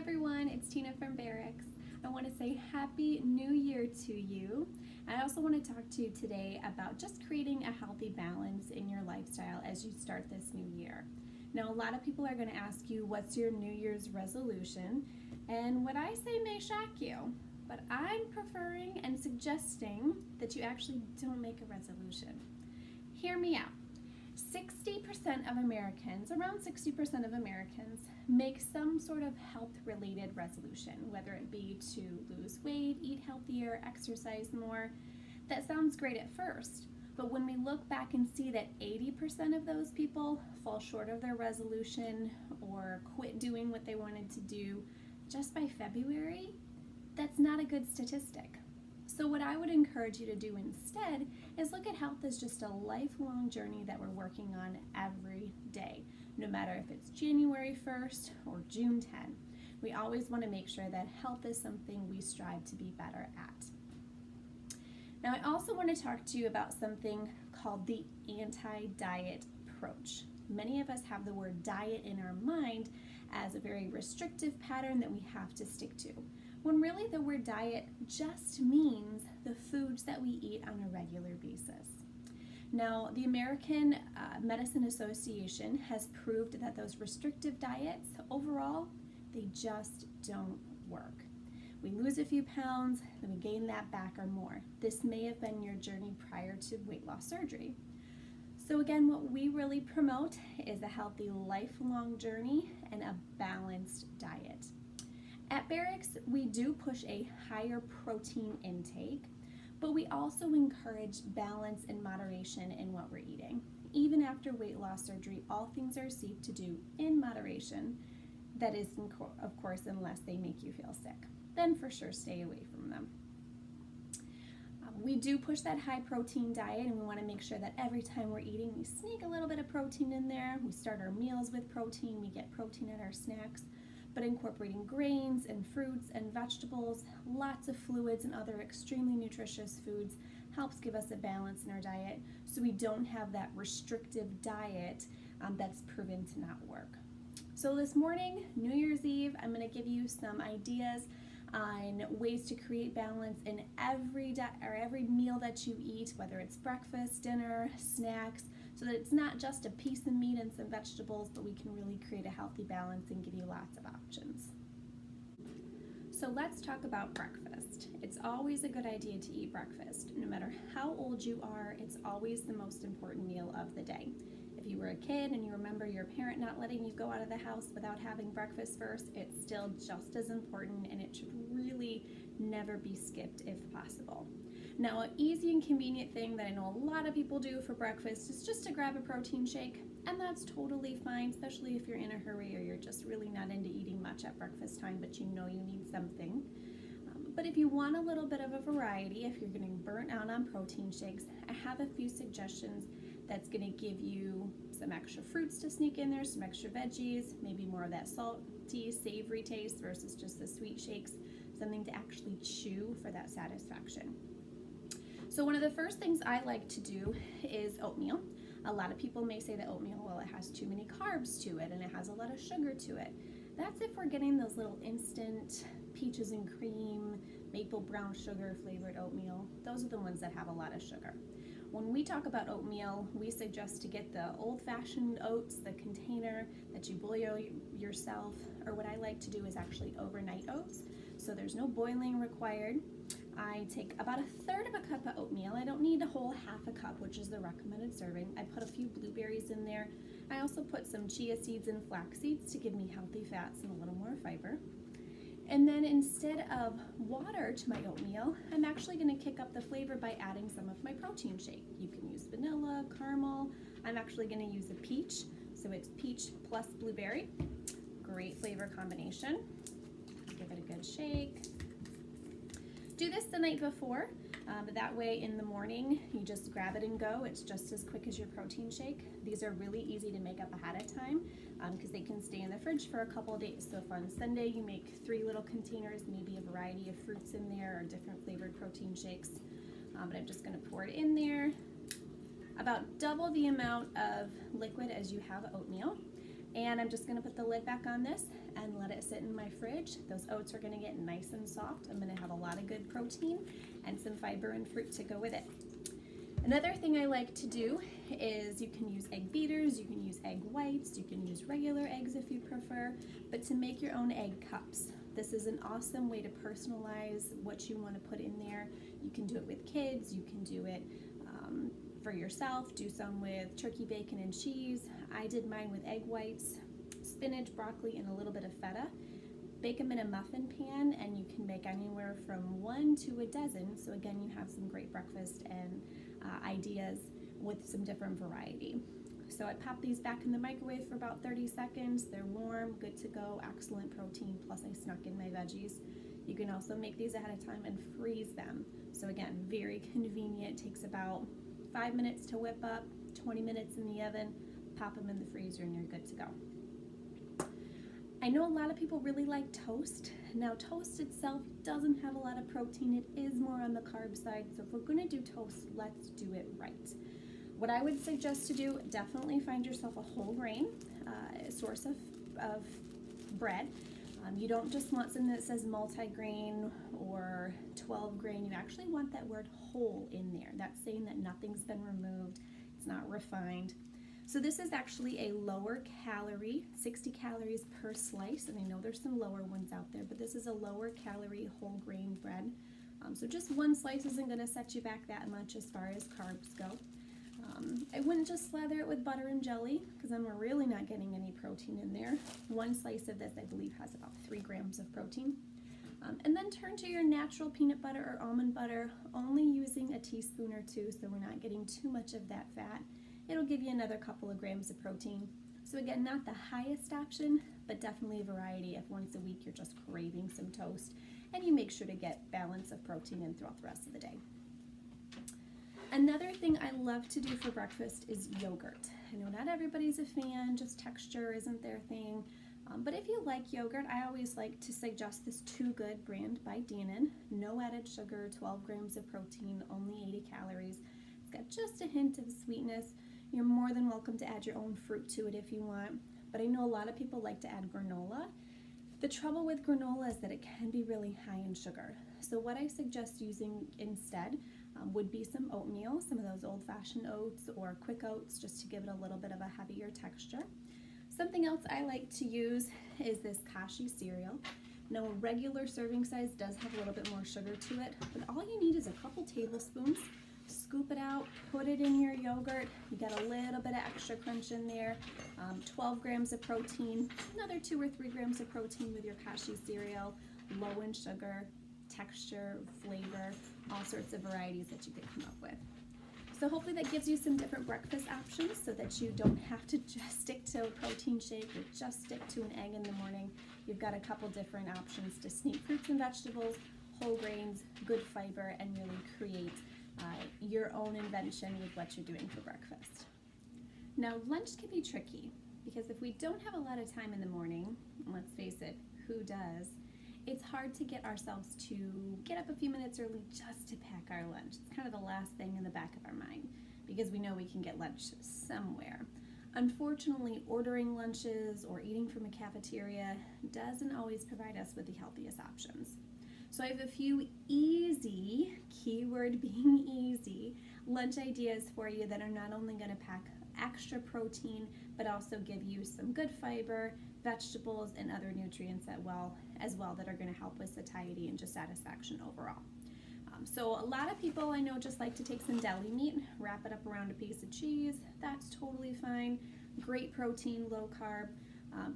everyone, it's Tina from Barix. I want to say Happy New Year to you. I also want to talk to you today about just creating a healthy balance in your lifestyle as you start this new year. Now, a lot of people are going to ask you, what's your New Year's resolution? And what I say may shock you, but I'm preferring and suggesting that you actually don't make a resolution. Hear me out. 60% of Americans, around 60% of Americans, make some sort of health-related resolution, whether it be to lose weight, eat healthier, exercise more. That sounds great at first, but when we look back and see that 80% of those people fall short of their resolution or quit doing what they wanted to do just by February, that's not a good statistic. So what I would encourage you to do instead is look at health as just a lifelong journey that we're working on every day, no matter if it's January 1st or June 10. We always want to make sure that health is something we strive to be better at. Now, I also want to talk to you about something called the anti-diet approach. Many of us have the word diet in our mind as a very restrictive pattern that we have to stick to, when really the word diet just means the foods that we eat on a regular basis. Now, the American Medicine Association has proved that those restrictive diets, overall, they just don't work. We lose a few pounds, then we gain that back or more. This may have been your journey prior to weight loss surgery. So again, what we really promote is a healthy lifelong journey and a balanced diet. At Barix, we do push a higher protein intake, but we also encourage balance and moderation in what we're eating. Even after weight loss surgery, all things are safe to do in moderation. That is, of course, unless they make you feel sick. Then for sure, stay away from them. We do push that high protein diet, and we want to make sure that every time we're eating, we sneak a little bit of protein in there. We start our meals with protein, we get protein at our snacks, but incorporating grains and fruits and vegetables, lots of fluids and other extremely nutritious foods helps give us a balance in our diet so we don't have that restrictive diet that's proven to not work. So this morning, New Year's Eve, I'm going to give you some ideas on ways to create balance in every meal that you eat, whether it's breakfast, dinner, snacks, so that it's not just a piece of meat and some vegetables, but we can really create a healthy balance and give you lots of options. So let's talk about breakfast. It's always a good idea to eat breakfast. No matter how old you are, it's always the most important meal of the day. If you were a kid and you remember your parent not letting you go out of the house without having breakfast first, it's still just as important, and it should really never be skipped if possible. Now, an easy and convenient thing that I know a lot of people do for breakfast is just to grab a protein shake, and that's totally fine, especially if you're in a hurry or you're just really not into eating much at breakfast time, but you know you need something. But if you want a little bit of a variety, if you're getting burnt out on protein shakes, I have a few suggestions that's going to give you some extra fruits to sneak in there, some extra veggies, maybe more of that salty, savory taste versus just the sweet shakes, something to actually chew for that satisfaction. So one of the first things I like to do is oatmeal. A lot of people may say that oatmeal, well, it has too many carbs to it and it has a lot of sugar to it. That's if we're getting those little instant peaches and cream, maple brown sugar flavored oatmeal. Those are the ones that have a lot of sugar. When we talk about oatmeal, we suggest to get the old-fashioned oats, the container that you boil yourself, or what I like to do is actually overnight oats, so there's no boiling required. I take about a third of a cup of oatmeal. I don't need a whole half a cup, which is the recommended serving. I put a few blueberries in there. I also put some chia seeds and flax seeds to give me healthy fats and a little more fiber. And then instead of water to my oatmeal, I'm actually going to kick up the flavor by adding some of my protein shake. You can use vanilla, caramel. I'm actually going to use a peach, so it's peach plus blueberry. Great flavor combination. Give it a good shake. Do this the night before, but that way in the morning you just grab it and go. It's just as quick as your protein shake. These are really easy to make up ahead of time because they can stay in the fridge for a couple of days. So if on Sunday you make 3 little containers, maybe a variety of fruits in there or different flavored protein shakes, but I'm just going to pour it in there. About double the amount of liquid as you have oatmeal. And I'm just going to put the lid back on this and let it sit in my fridge. Those oats are gonna get nice and soft. I'm gonna have a lot of good protein and some fiber and fruit to go with it. Another thing I like to do is you can use egg beaters, you can use egg whites, you can use regular eggs if you prefer, but to make your own egg cups. This is an awesome way to personalize what you want to put in there. You can do it with kids, you can do it for yourself, do some with turkey bacon and cheese. I did mine with egg whites, spinach, broccoli, and a little bit of feta. Bake them in a muffin pan, and you can make anywhere from 1 to a dozen. So again, you have some great breakfast and ideas with some different variety. So I pop these back in the microwave for about 30 seconds. They're warm, good to go, excellent protein, plus I snuck in my veggies. You can also make these ahead of time and freeze them. So again, very convenient, takes about 5 minutes to whip up, 20 minutes in the oven, pop them in the freezer and you're good to go. I know a lot of people really like toast. Now toast itself doesn't have a lot of protein, it is more on the carb side, so if we're gonna do toast, let's do it right. What I would suggest to do, definitely find yourself a whole grain source of bread. You don't just want something that says multi-grain or 12 grain, you actually want that word whole in there. That's saying that nothing's been removed, it's not refined. So this is actually a lower calorie, 60 calories per slice, and I know there's some lower ones out there, but this is a lower calorie whole grain bread. So just one slice isn't gonna set you back that much as far as carbs go. I wouldn't just slather it with butter and jelly, because then we're really not getting any protein in there. One slice of this, I believe, has about 3 grams of protein. And then turn to your natural peanut butter or almond butter, only using a teaspoon or 2, so we're not getting too much of that fat. It'll give you another couple of grams of protein. So again, not the highest option, but definitely a variety if once a week you're just craving some toast, and you make sure to get balance of protein in throughout the rest of the day. Another thing I love to do for breakfast is yogurt. I know not everybody's a fan, just texture isn't their thing. But if you like yogurt, I always like to suggest this Too Good brand by Dannon. No added sugar, 12 grams of protein, only 80 calories. It's got just a hint of sweetness. You're more than welcome to add your own fruit to it if you want. But I know a lot of people like to add granola. The trouble with granola is that it can be really high in sugar. So what I suggest using instead would be some oatmeal, some of those old-fashioned oats or quick oats, just to give it a little bit of a heavier texture. Something else I like to use is this kashi cereal. Now a regular serving size does have a little bit more sugar to it, but all you need is a couple tablespoons. Scoop it out, put it in your yogurt. You get a little bit of extra crunch in there. 12 grams of protein, another 2 or 3 grams of protein with your kashi cereal, low in sugar, texture, flavor, all sorts of varieties that you could come up with. So hopefully that gives you some different breakfast options so that you don't have to just stick to a protein shake or just stick to an egg in the morning. You've got a couple different options to sneak fruits and vegetables, whole grains, good fiber, and really create your own invention with what you're doing for breakfast. Now lunch can be tricky because if we don't have a lot of time in the morning, and let's face it, who does? It's hard to get ourselves to get up a few minutes early just to pack our lunch. It's kind of the last thing in the back of our mind because we know we can get lunch somewhere. Unfortunately, ordering lunches or eating from a cafeteria doesn't always provide us with the healthiest options. So I have a few easy, keyword being easy, lunch ideas for you that are not only going to pack extra protein, but also give you some good fiber, vegetables, and other nutrients as well that are going to help with satiety and just satisfaction overall. So a lot of people I know just like to take some deli meat, wrap it up around a piece of cheese. That's totally fine. Great protein, low carb.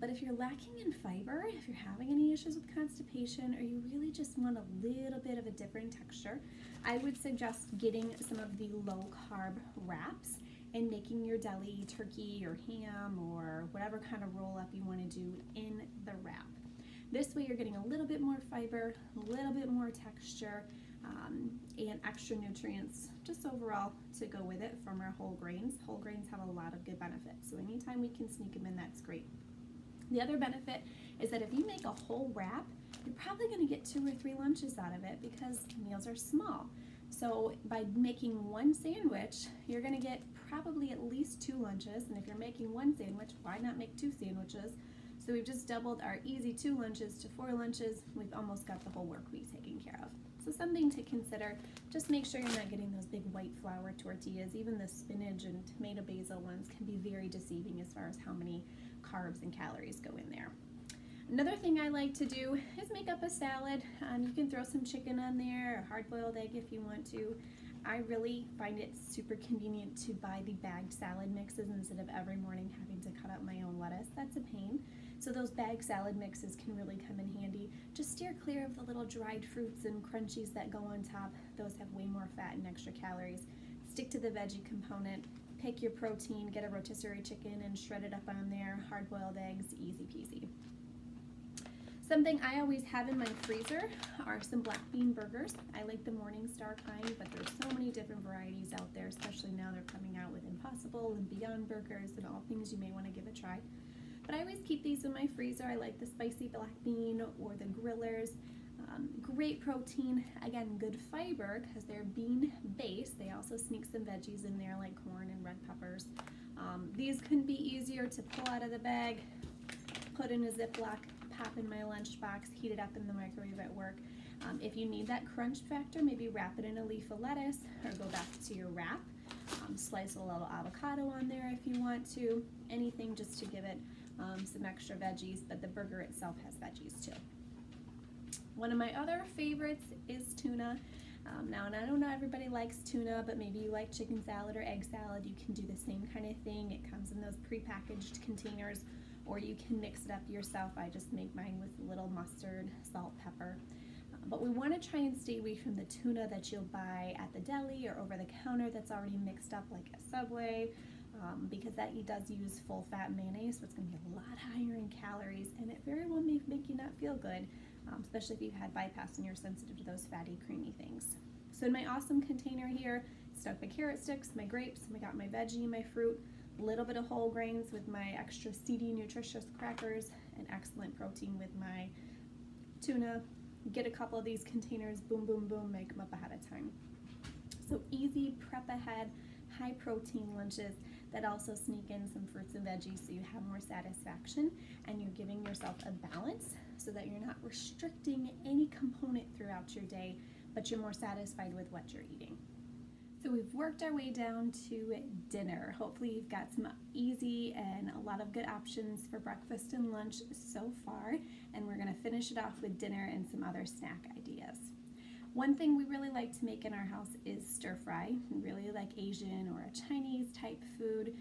But if you're lacking in fiber, if you're having any issues with constipation, or you really just want a little bit of a different texture, I would suggest getting some of the low carb wraps and making your deli turkey or ham or whatever kind of roll up you want to do in the wrap. This way you're getting a little bit more fiber, a little bit more texture, and extra nutrients just overall to go with it from our whole grains. Whole grains have a lot of good benefits, so anytime we can sneak them in, that's great. The other benefit is that if you make a whole wrap, you're probably going to get 2 or 3 lunches out of it because meals are small. So by making one sandwich, you're going to get probably at least 2 lunches, and if you're making one sandwich, why not make 2 sandwiches? So we've just doubled our easy 2 lunches to 4 lunches. We've almost got the whole work week taken care of. So something to consider, just make sure you're not getting those big white flour tortillas. Even the spinach and tomato basil ones can be very deceiving as far as how many carbs and calories go in there. Another thing I like to do is make up a salad. You can throw some chicken on there, a hard-boiled egg if you want to. I really find it super convenient to buy the bagged salad mixes instead of every morning having to cut up my own lettuce. That's a pain. So those bagged salad mixes can really come in handy. Just steer clear of the little dried fruits and crunchies that go on top. Those have way more fat and extra calories. Stick to the veggie component. Pick your protein, get a rotisserie chicken and shred it up on there. Hard-boiled eggs, easy peasy. Something I always have in my freezer are some black bean burgers. I like the Morningstar kind, but there's so many different varieties out there, especially now they're coming out with Impossible and Beyond Burgers and all things you may want to give a try. But I always keep these in my freezer. I like the spicy black bean or the grillers. Great protein, again, good fiber because they're bean based. They also sneak some veggies in there like corn and red peppers. These couldn't be easier to pull out of the bag, put in a Ziploc, pop in my lunchbox, heat it up in the microwave at work. If you need that crunch factor, maybe wrap it in a leaf of lettuce or go back to your wrap. Slice a little avocado on there if you want to. Anything just to give it some extra veggies, but the burger itself has veggies too. One of my other favorites is tuna. Now, and I don't know everybody likes tuna, but maybe you like chicken salad or egg salad. You can do the same kind of thing. It comes in those prepackaged containers, or you can mix it up yourself. I just make mine with a little mustard, salt, pepper. But we want to try and stay away from the tuna that you'll buy at the deli or over the counter that's already mixed up like a Subway, because that does use full fat mayonnaise, so it's going to be a lot higher in calories, and it very well may make you not feel good, especially if you've had bypass and you're sensitive to those fatty, creamy things. So in my awesome container here, stuck my carrot sticks, my grapes, I got my veggie, my fruit, a little bit of whole grains with my extra seedy, nutritious crackers, and excellent protein with my tuna. Get a couple of these containers, boom, boom, boom, make them up ahead of time. So easy, prep ahead, high protein lunches that also sneak in some fruits and veggies so you have more satisfaction and you're giving yourself a balance so that you're not restricting any component throughout your day, but you're more satisfied with what you're eating. So we've worked our way down to dinner. Hopefully you've got some easy and a lot of good options for breakfast and lunch so far, and we're gonna finish it off with dinner and some other snack ideas. One thing we really like to make in our house is stir fry. We really like Asian or a Chinese type food,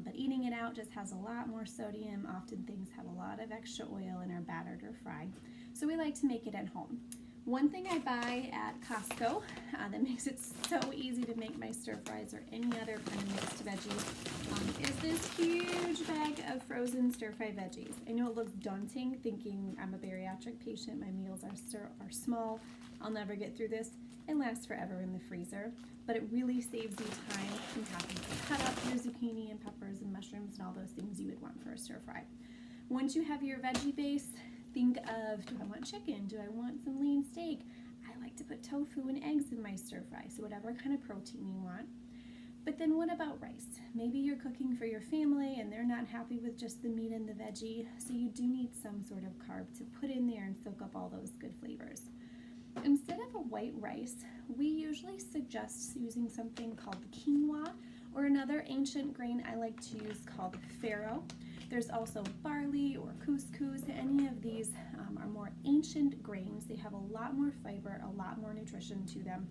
but eating it out just has a lot more sodium. Often things have a lot of extra oil and are battered or fried. So we like to make it at home. One thing I buy at Costco that makes it so easy to make my stir fries or any other kind of mixed veggies is this huge bag of frozen stir fry veggies. I know it looks daunting thinking I'm a bariatric patient, my meals are small, I'll never get through this. It lasts forever in the freezer, but it really saves you time from having to cut up your zucchini and peppers and mushrooms and all those things you would want for a stir fry. Once you have your veggie base, think of, do I want chicken? Do I want some lean steak? I like to put tofu and eggs in my stir fry, so whatever kind of protein you want. But then what about rice? Maybe you're cooking for your family and they're not happy with just the meat and the veggie, so you do need some sort of carb to put in there and soak up all those good flavors. Instead of a white rice, we usually suggest using something called quinoa, or another ancient grain I like to use called farro. There's also barley or couscous. Any of these are more ancient grains. They have a lot more fiber, a lot more nutrition to them.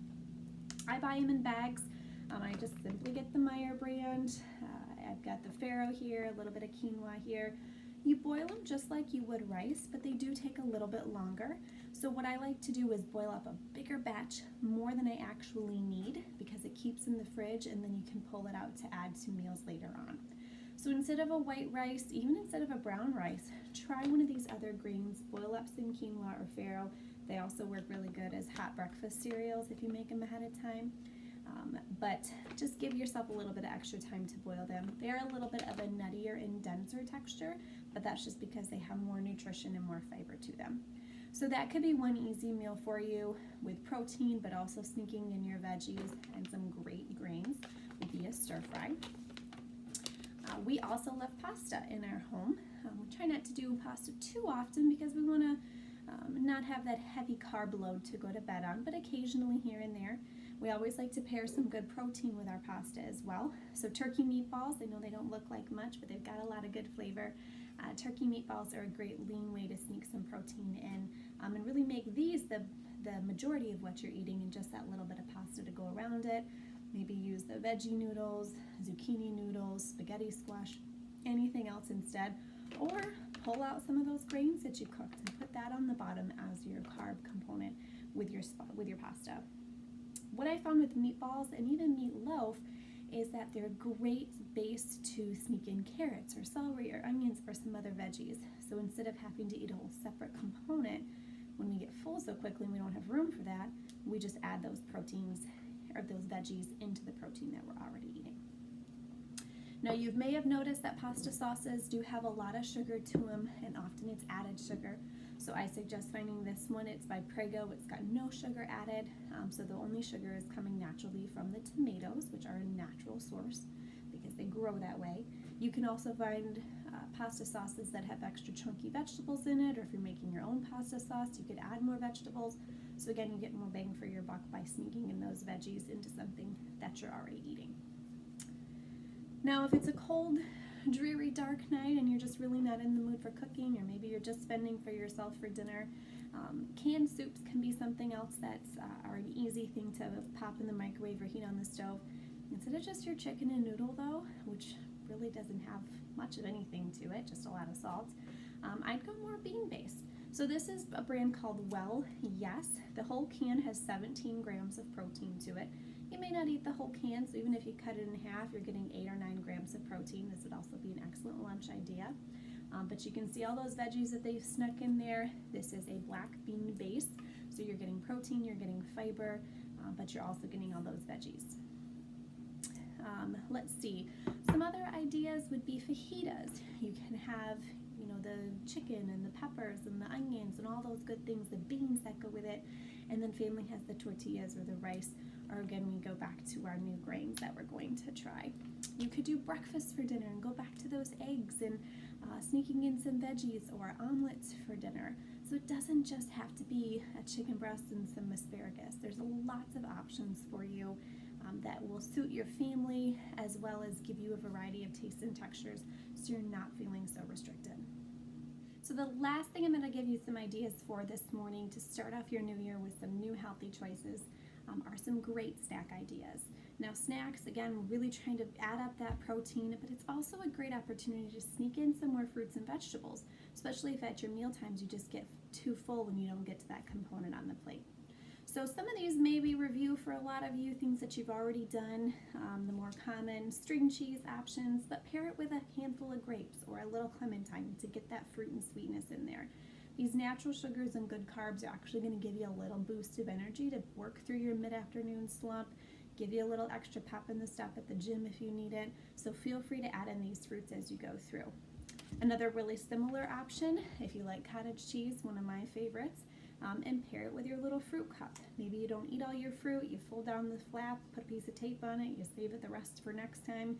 I buy them in bags. I just simply get the Meyer brand. I've got the farro here, a little bit of quinoa here. You boil them just like you would rice, but they do take a little bit longer. So what I like to do is boil up a bigger batch, more than I actually need, because it keeps in the fridge and then you can pull it out to add to meals later on. So instead of a white rice, even instead of a brown rice, try one of these other grains, boil up some quinoa or farro. They also work really good as hot breakfast cereals if you make them ahead of time. But just give yourself a little bit of extra time to boil them. They're a little bit of a nuttier and denser texture, but that's just because they have more nutrition and more fiber to them. So that could be one easy meal for you with protein, but also sneaking in your veggies and some great grains would be a stir fry. We also love pasta in our home. We try not to do pasta too often because we want to not have that heavy carb load to go to bed on, but occasionally here and there. We always like to pair some good protein with our pasta as well. So turkey meatballs, I know they don't look like much, but they've got a lot of good flavor. Turkey meatballs are a great lean way to sneak some protein in and really make these the majority of what you're eating and just that little bit of pasta to go around it. Maybe use the veggie noodles, zucchini noodles, spaghetti squash, anything else instead. Or pull out some of those grains that you cooked and put that on the bottom as your carb component with your pasta. What I found with meatballs and even meatloaf is that they're a great base to sneak in carrots or celery or onions or some other veggies. So instead of having to eat a whole separate component, when we get full so quickly and we don't have room for that, we just add those proteins or those veggies into the protein that we're already eating. Now you may have noticed that pasta sauces do have a lot of sugar to them, and often it's added sugar. So I suggest finding this one. It's by Prego. It's got no sugar added, so the only sugar is coming naturally from the tomatoes, which are a natural source because they grow that way. You can also find pasta sauces that have extra chunky vegetables in it, or if you're making your own pasta sauce, you could add more vegetables. So again, you get more bang for your buck by sneaking in those veggies into something that you're already eating. Now, if it's a cold, dreary, dark night and you're just really not in the mood for cooking, or maybe you're just spending for yourself for dinner, canned soups can be something else that's are an easy thing to pop in the microwave or heat on the stove. Instead of just your chicken and noodle though, which really doesn't have much of anything to it, just a lot of salt, I'd go more bean-based. So this is a brand called Well Yes. The whole can has 17 grams of protein to it. You may not eat the whole can, so even if you cut it in half, you're getting 8 or 9 grams of protein. This would also be an excellent lunch idea. But you can see all those veggies that they've snuck in there. This is a black bean base, so you're getting protein, you're getting fiber, but you're also getting all those veggies. Let's see. Some other ideas would be fajitas. You can have, the chicken and the peppers and the onions and all those good things, the beans that go with it, and then family has the tortillas or the rice, or again, we go back to our new grains that we're going to try. You could do breakfast for dinner and go back to those eggs and sneaking in some veggies or omelets for dinner. So it doesn't just have to be a chicken breast and some asparagus. There's lots of options for you that will suit your family, as well as give you a variety of tastes and textures so you're not feeling so restricted. So the last thing I'm going to give you some ideas for this morning to start off your new year with some new healthy choices are some great snack ideas. Now snacks, again, really trying to add up that protein, but it's also a great opportunity to sneak in some more fruits and vegetables, especially if at your meal times you just get too full when you don't get to that component on the plate. So some of these may be review for a lot of you, things that you've already done, the more common string cheese options, but pair it with a handful of grapes or a little clementine to get that fruit and sweetness in there. These natural sugars and good carbs are actually going to give you a little boost of energy to work through your mid-afternoon slump, give you a little extra pep in the step at the gym if you need it, so feel free to add in these fruits as you go through. Another really similar option, if you like cottage cheese, one of my favorites, and pair it with your little fruit cup. Maybe you don't eat all your fruit, you fold down the flap, put a piece of tape on it, you save it the rest for next time.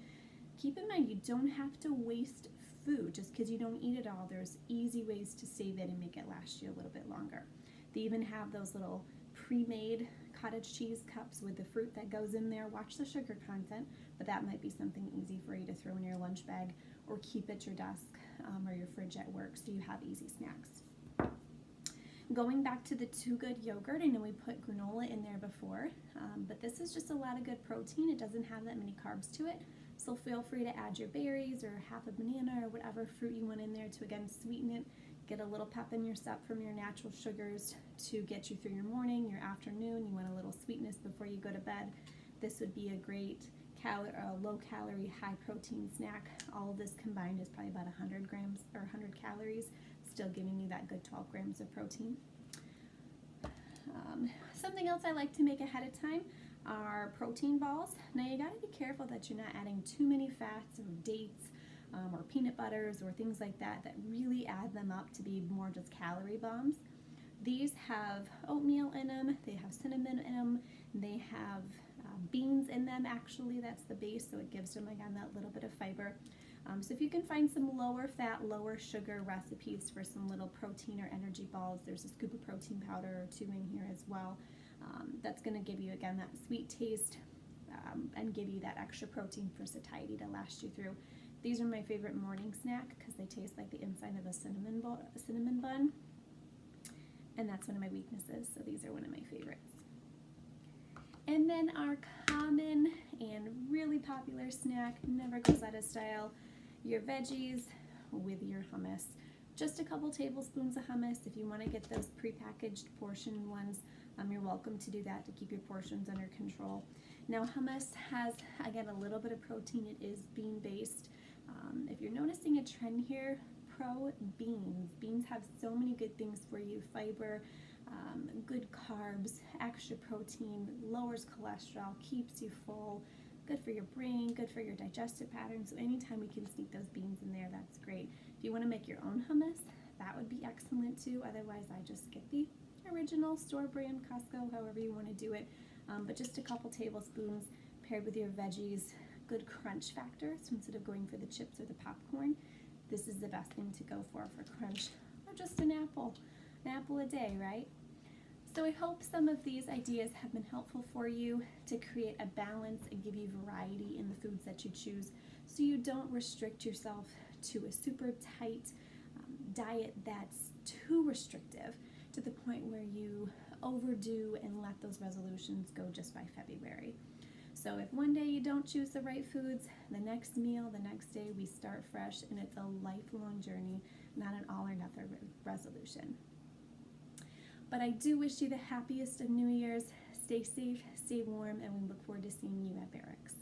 Keep in mind, you don't have to waste food just because you don't eat it all. There's easy ways to save it and make it last you a little bit longer. They even have those little pre-made cottage cheese cups with the fruit that goes in there. Watch the sugar content, but that might be something easy for you to throw in your lunch bag or keep at your desk or your fridge at work so you have easy snacks. Going back to the Too Good yogurt, I know we put granola in there before, but this is just a lot of good protein. It doesn't have that many carbs to it, so feel free to add your berries or half a banana or whatever fruit you want in there to again sweeten it, get a little pep in your step from your natural sugars to get you through your morning, your afternoon. You want a little sweetness before you go to bed. This would be a great low-calorie, high-protein snack. All of this combined is probably about 100 grams or 100 calories, still giving you that good 12 grams of protein. Something else I like to make ahead of time are protein balls. Now you got to be careful that you're not adding too many fats or dates or peanut butters or things like that really add them up to be more just calorie bombs. These have oatmeal in them, they have cinnamon in them, they have beans in them actually, that's the base, so it gives them again that little bit of fiber. So if you can find some lower fat, lower sugar recipes for some little protein or energy balls, there's a scoop of protein powder or 2 in here as well. That's going to give you, again, that sweet taste and give you that extra protein for satiety to last you through. These are my favorite morning snack because they taste like the inside of a cinnamon bun, and that's one of my weaknesses, so these are one of my favorites. And then our common and really popular snack, never goes out of style, your veggies with your hummus. Just a couple tablespoons of hummus. If you want to get those prepackaged portion ones, you're welcome to do that to keep your portions under control. Now hummus has, again, a little bit of protein. It is bean based. If you're noticing a trend here, beans. Beans have so many good things for you: fiber, good carbs, extra protein, lowers cholesterol, keeps you full, good for your brain, good for your digestive pattern. So anytime we can sneak those beans in there, that's great. If you want to make your own hummus, that would be excellent too. Otherwise, I just get the original store brand Costco, however you want to do it. But just a couple tablespoons paired with your veggies, good crunch factor. So instead of going for the chips or the popcorn, this is the best thing to go for crunch, or just an apple a day, right? So I hope some of these ideas have been helpful for you to create a balance and give you variety in the foods that you choose, so you don't restrict yourself to a super tight diet that's too restrictive to the point where you overdo and let those resolutions go just by February. So if one day you don't choose the right foods, the next meal, the next day, we start fresh, and it's a lifelong journey, not an all or nothing resolution. But I do wish you the happiest of New Year's. Stay safe, stay warm, and we look forward to seeing you at Barix.